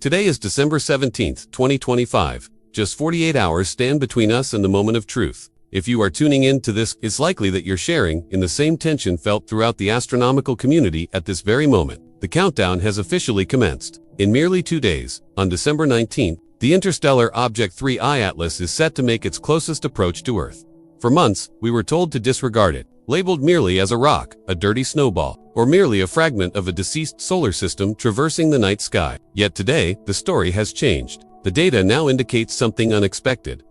Today is December 17th, 2025. Just 48 hours stand between us and the moment of truth. If you are tuning in to this, it's likely that you're sharing in the same tension felt throughout the astronomical community at this very moment. The countdown has officially commenced. In merely 2 days, on December 19th, the interstellar object 3I Atlas is set to make its closest approach to Earth. For months, we were told to disregard it, labeled merely as a rock, a dirty snowball, or merely a fragment of a deceased solar system traversing the night sky. Yet today, the story has changed. The data now indicates something unexpected.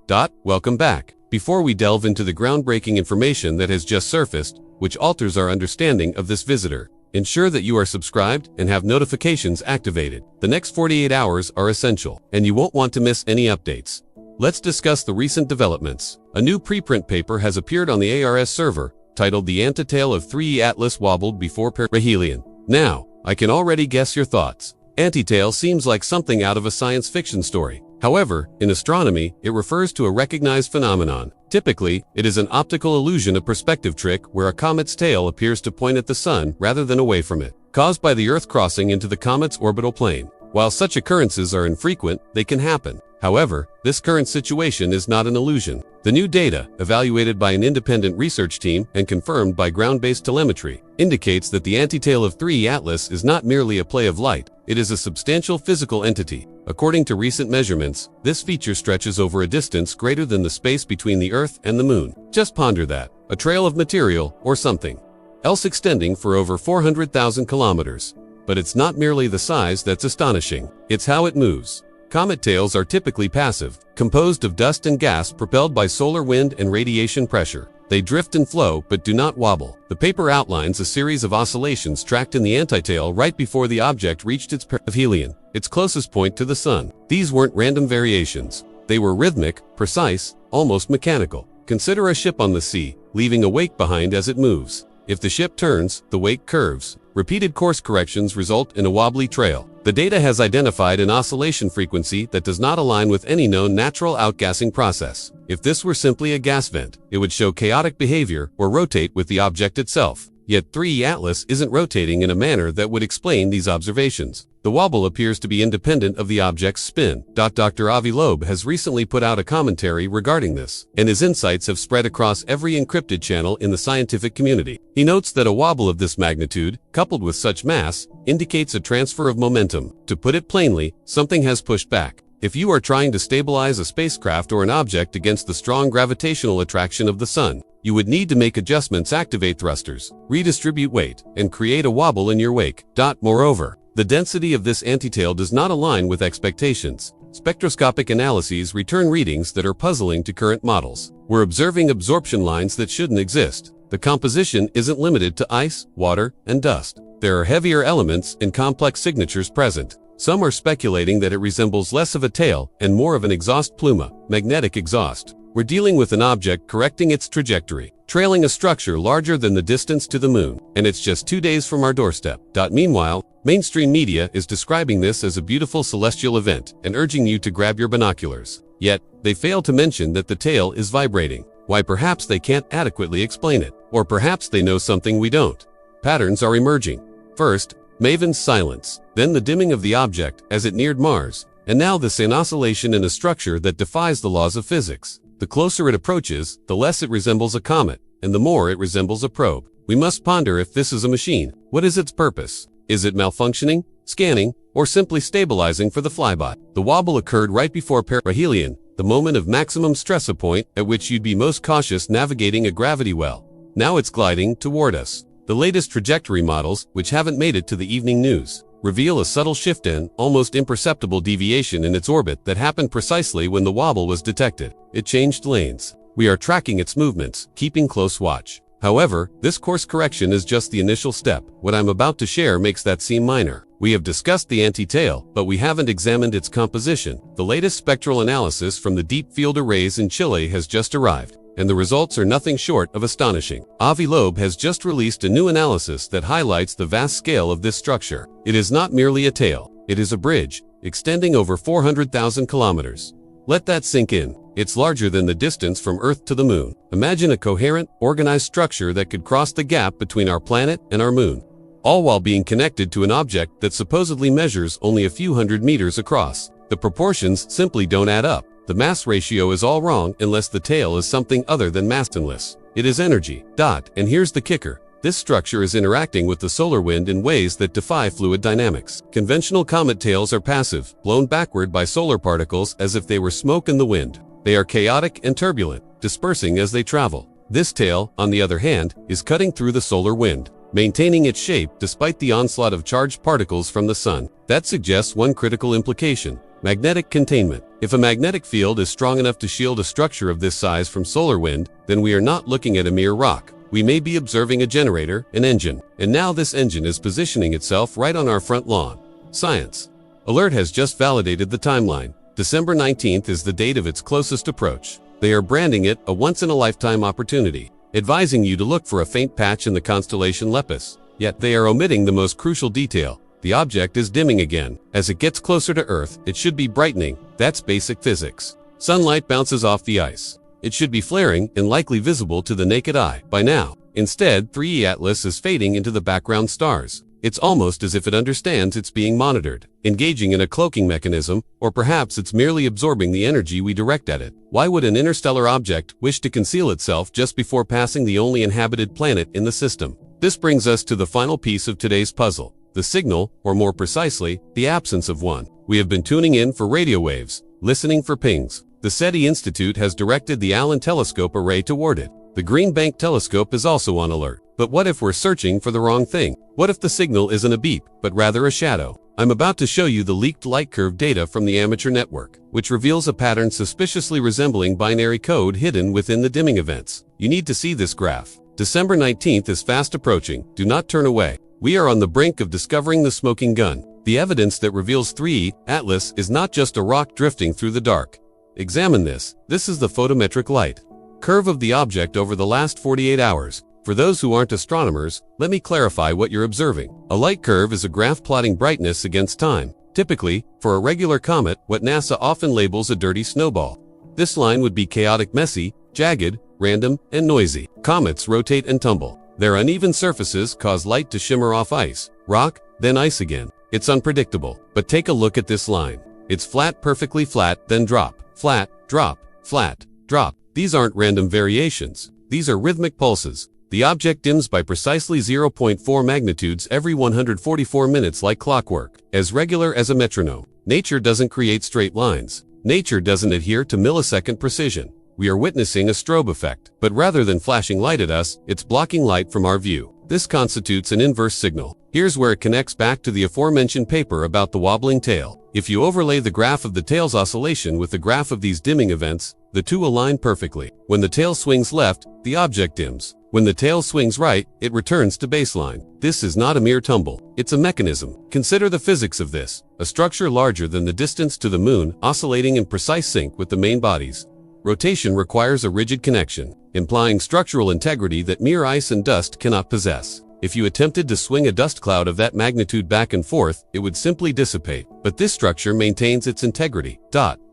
Welcome back. Before we delve into the groundbreaking information that has just surfaced, which alters our understanding of this visitor, ensure that you are subscribed and have notifications activated. The next 48 hours are essential, and you won't want to miss any updates. Let's discuss the recent developments. A new preprint paper has appeared on the ARS server, titled The Antitail of 3E Atlas Wobbled Before Perihelion. Now, I can already guess your thoughts. Antitail seems like something out of a science fiction story. However, in astronomy, it refers to a recognized phenomenon. Typically, it is an optical illusion, a perspective trick where a comet's tail appears to point at the sun rather than away from it, caused by the Earth crossing into the comet's orbital plane. While such occurrences are infrequent, they can happen. However, this current situation is not an illusion. The new data, evaluated by an independent research team and confirmed by ground-based telemetry, indicates that the antitail of 3E Atlas is not merely a play of light, it is a substantial physical entity. According to recent measurements, this feature stretches over a distance greater than the space between the Earth and the Moon. Just ponder that. A trail of material, or something else extending for over 400,000 kilometers. But it's not merely the size that's astonishing, it's how it moves. Comet tails are typically passive, composed of dust and gas propelled by solar wind and radiation pressure. They drift and flow but do not wobble. The paper outlines a series of oscillations tracked in the antitail right before the object reached its perihelion, its closest point to the sun. These weren't random variations. They were rhythmic, precise, almost mechanical. Consider a ship on the sea, leaving a wake behind as it moves. If the ship turns, the wake curves. Repeated course corrections result in a wobbly trail. The data has identified an oscillation frequency that does not align with any known natural outgassing process. If this were simply a gas vent, it would show chaotic behavior or rotate with the object itself. Yet 3E Atlas isn't rotating in a manner that would explain these observations. The wobble appears to be independent of the object's spin. Dr. Avi Loeb has recently put out a commentary regarding this, and his insights have spread across every encrypted channel in the scientific community. He notes that a wobble of this magnitude, coupled with such mass, indicates a transfer of momentum. To put it plainly, something has pushed back. If you are trying to stabilize a spacecraft or an object against the strong gravitational attraction of the sun, you would need to make adjustments, activate thrusters, redistribute weight, and create a wobble in your wake. Moreover, the density of this antitail does not align with expectations. Spectroscopic analyses return readings that are puzzling to current models. We're observing absorption lines that shouldn't exist. The composition isn't limited to ice, water, and dust. There are heavier elements and complex signatures present. Some are speculating that it resembles less of a tail and more of an exhaust plume, magnetic exhaust. We're dealing with an object correcting its trajectory, trailing a structure larger than the distance to the moon, and it's just 2 days from our doorstep. Meanwhile, mainstream media is describing this as a beautiful celestial event and urging you to grab your binoculars. Yet, they fail to mention that the tail is vibrating. Why? Perhaps they can't adequately explain it, or perhaps they know something we don't. Patterns are emerging. First, Maven's silence, then the dimming of the object as it neared Mars, and now this oscillation in a structure that defies the laws of physics. The closer it approaches, the less it resembles a comet, and the more it resembles a probe. We must ponder if this is a machine. What is its purpose? Is it malfunctioning, scanning, or simply stabilizing for the flyby? The wobble occurred right before perihelion, the moment of maximum stress, a point at which you'd be most cautious navigating a gravity well. Now it's gliding toward us. The latest trajectory models, which haven't made it to the evening news, reveal a subtle shift in, almost imperceptible deviation in its orbit that happened precisely when the wobble was detected. It changed lanes. We are tracking its movements, keeping close watch. However, this course correction is just the initial step. What I'm about to share makes that seem minor. We have discussed the antitail, but we haven't examined its composition. The latest spectral analysis from the Deep Field Arrays in Chile has just arrived, and the results are nothing short of astonishing. Avi Loeb has just released a new analysis that highlights the vast scale of this structure. It is not merely a tail, it is a bridge, extending over 400,000 kilometers. Let that sink in. It's larger than the distance from Earth to the Moon. Imagine a coherent, organized structure that could cross the gap between our planet and our Moon. all while being connected to an object that supposedly measures only a few hundred meters across. The proportions simply don't add up. The mass ratio is all wrong unless the tail is something other than massless. It is energy. And here's the kicker. This structure is interacting with the solar wind in ways that defy fluid dynamics. Conventional comet tails are passive, blown backward by solar particles as if they were smoke in the wind. They are chaotic and turbulent, dispersing as they travel. This tail, on the other hand, is cutting through the solar wind, maintaining its shape despite the onslaught of charged particles from the sun. That suggests one critical implication: magnetic containment. If a magnetic field is strong enough to shield a structure of this size from solar wind, then we are not looking at a mere rock. We may be observing a generator, an engine, and now this engine is positioning itself right on our front lawn. Science Alert has just validated the timeline. December 19th is the date of its closest approach. They are branding it a once-in-a-lifetime opportunity, advising you to look for a faint patch in the constellation Lepus. Yet they are omitting the most crucial detail. The object is dimming again. As it gets closer to Earth, it should be brightening. That's basic physics. Sunlight bounces off the ice. It should be flaring and likely visible to the naked eye by now. Instead, 3E Atlas is fading into the background stars. It's almost as if it understands it's being monitored, engaging in a cloaking mechanism, or perhaps it's merely absorbing the energy we direct at it. Why would an interstellar object wish to conceal itself just before passing the only inhabited planet in the system? This brings us to the final piece of today's puzzle: the signal, or more precisely, the absence of one. We have been tuning in for radio waves, listening for pings. The SETI Institute has directed the Allen Telescope Array toward it. The Green Bank Telescope is also on alert. But what if we're searching for the wrong thing? What if the signal isn't a beep, but rather a shadow? I'm about to show you the leaked light curve data from the amateur network, which reveals a pattern suspiciously resembling binary code hidden within the dimming events. You need to see this graph. December 19th is fast approaching. Do not turn away. We are on the brink of discovering the smoking gun. The evidence that reveals 3E Atlas is not just a rock drifting through the dark. Examine this. This is the photometric light curve of the object over the last 48 hours. For those who aren't astronomers, let me clarify what you're observing. A light curve is a graph plotting brightness against time. Typically, for a regular comet, what NASA often labels a dirty snowball. This line would be chaotic, messy, jagged, random, and noisy. Comets rotate and tumble. Their uneven surfaces cause light to shimmer off ice, rock, then ice again. It's unpredictable. But take a look at this line. It's flat, perfectly flat, then drop. Flat, drop, flat, drop. These aren't random variations. These are rhythmic pulses. The object dims by precisely 0.4 magnitudes every 144 minutes like clockwork, as regular as a metronome. Nature doesn't create straight lines. Nature doesn't adhere to millisecond precision. We are witnessing a strobe effect, but rather than flashing light at us, it's blocking light from our view. This constitutes an inverse signal. Here's where it connects back to the aforementioned paper about the wobbling tail. If you overlay the graph of the tail's oscillation with the graph of these dimming events, the two align perfectly. When the tail swings left, the object dims. When the tail swings right, it returns to baseline. This is not a mere tumble. It's a mechanism. Consider the physics of this. A structure larger than the distance to the moon, oscillating in precise sync with the main bodies. Rotation requires a rigid connection, implying structural integrity that mere ice and dust cannot possess. If you attempted to swing a dust cloud of that magnitude back and forth, it would simply dissipate. But this structure maintains its integrity.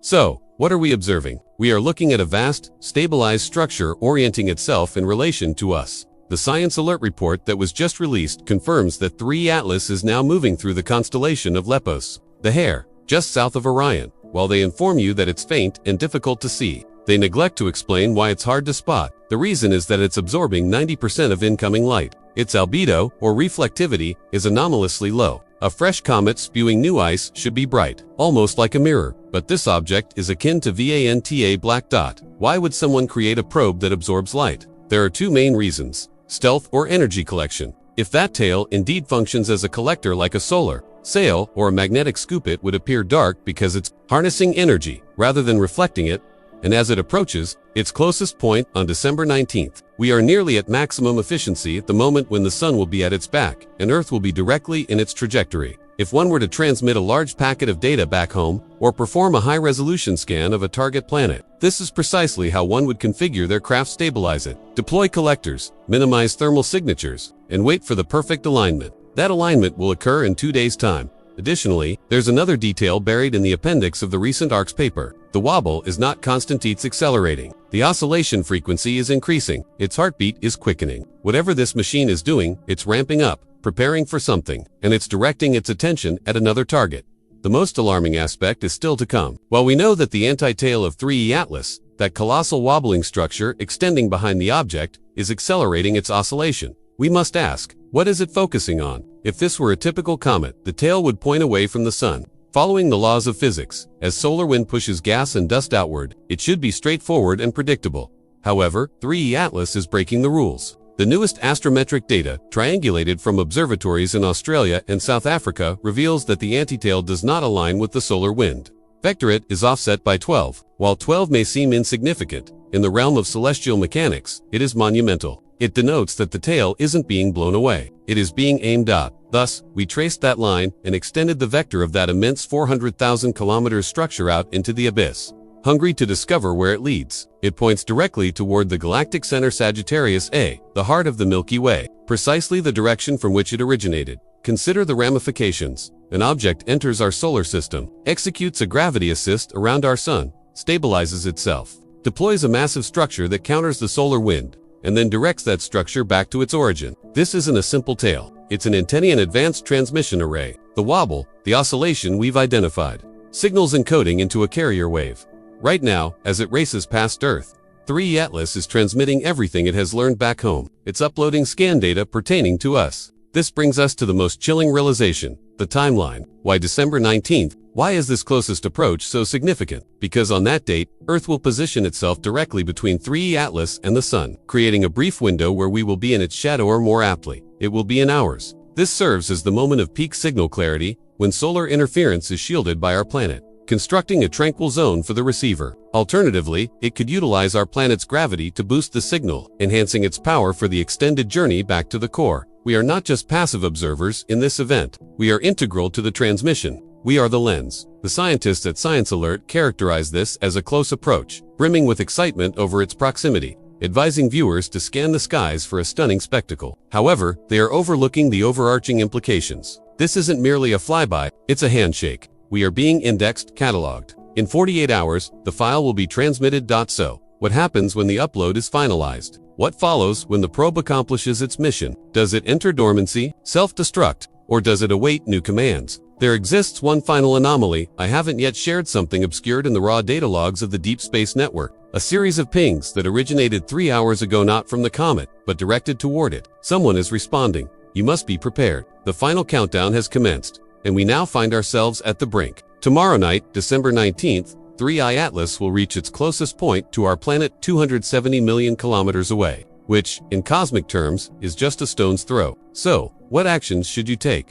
So, what are we observing? We are looking at a vast, stabilized structure orienting itself in relation to us. The Science Alert report that was just released confirms that 3E Atlas is now moving through the constellation of Lepus, the Hare, just south of Orion. While they inform you that it's faint and difficult to see, they neglect to explain why it's hard to spot. The reason is that it's absorbing 90% of incoming light. Its albedo, or reflectivity, is anomalously low. A fresh comet spewing new ice should be bright, almost like a mirror. But this object is akin to VANTA black dot. Why would someone create a probe that absorbs light? There are two main reasons: stealth or energy collection. If that tail indeed functions as a collector like a solar sail or a magnetic scoop, it would appear dark because it's harnessing energy rather than reflecting it. And as it approaches its closest point on December 19th, we are nearly at maximum efficiency at the moment when the sun will be at its back and Earth will be directly in its trajectory. If one were to transmit a large packet of data back home or perform a high-resolution scan of a target planet, this is precisely how one would configure their craft: stabilize it, deploy collectors, minimize thermal signatures, and wait for the perfect alignment. That alignment will occur in 2 days' time. Additionally, there's another detail buried in the appendix of the recent ARCS paper. The wobble is not constant, it's accelerating. The oscillation frequency is increasing. Its heartbeat is quickening. Whatever this machine is doing, it's ramping up. preparing for something, and it's directing its attention at another target. The most alarming aspect is still to come. While we know that the anti-tail of 3E Atlas, that colossal wobbling structure extending behind the object, is accelerating its oscillation, we must ask, what is it focusing on? If this were a typical comet, the tail would point away from the sun. Following the laws of physics, as solar wind pushes gas and dust outward, it should be straightforward and predictable. However, 3E Atlas is breaking the rules. The newest astrometric data, triangulated from observatories in Australia and South Africa, reveals that the antitail does not align with the solar wind. Vectorate is offset by 12. While 12 may seem insignificant, in the realm of celestial mechanics, it is monumental. It denotes that the tail isn't being blown away. It is being aimed at. Thus, we traced that line and extended the vector of that immense 400,000 kilometers structure out into the abyss. Hungry to discover where it leads, it points directly toward the galactic center Sagittarius A, the heart of the Milky Way, precisely the direction from which it originated. Consider the ramifications. An object enters our solar system, executes a gravity assist around our sun, stabilizes itself, deploys a massive structure that counters the solar wind, and then directs that structure back to its origin. This isn't a simple tail. It's an antennae and advanced transmission array. The wobble, the oscillation we've identified, signals encoding into a carrier wave. Right now, as it races past Earth, 3E Atlas is transmitting everything it has learned back home. It's uploading scan data pertaining to us. This brings us to the most chilling realization, the timeline. Why December 19th? Why is this closest approach so significant? Because on that date, Earth will position itself directly between 3E Atlas and the Sun, creating a brief window where we will be in its shadow, or more aptly, it will be in ours. This serves as the moment of peak signal clarity, when solar interference is shielded by our planet, constructing a tranquil zone for the receiver. Alternatively, it could utilize our planet's gravity to boost the signal, enhancing its power for the extended journey back to the core. We are not just passive observers in this event. We are integral to the transmission. We are the lens. The scientists at Science Alert characterize this as a close approach, brimming with excitement over its proximity, advising viewers to scan the skies for a stunning spectacle. However, they are overlooking the overarching implications. This isn't merely a flyby, it's a handshake. We are being indexed, cataloged. In 48 hours, the file will be transmitted. So, what happens when the upload is finalized? What follows when the probe accomplishes its mission? Does it enter dormancy, self-destruct, or does it await new commands? There exists one final anomaly. I haven't yet shared something obscured in the raw data logs of the Deep Space Network. A series of pings that originated 3 hours ago, not from the comet, but directed toward it. Someone is responding. You must be prepared. The final countdown has commenced, and we now find ourselves at the brink. Tomorrow night, December 19th, 3I Atlas will reach its closest point to our planet 270 million kilometers away, which, in cosmic terms, is just a stone's throw. So, what actions should you take?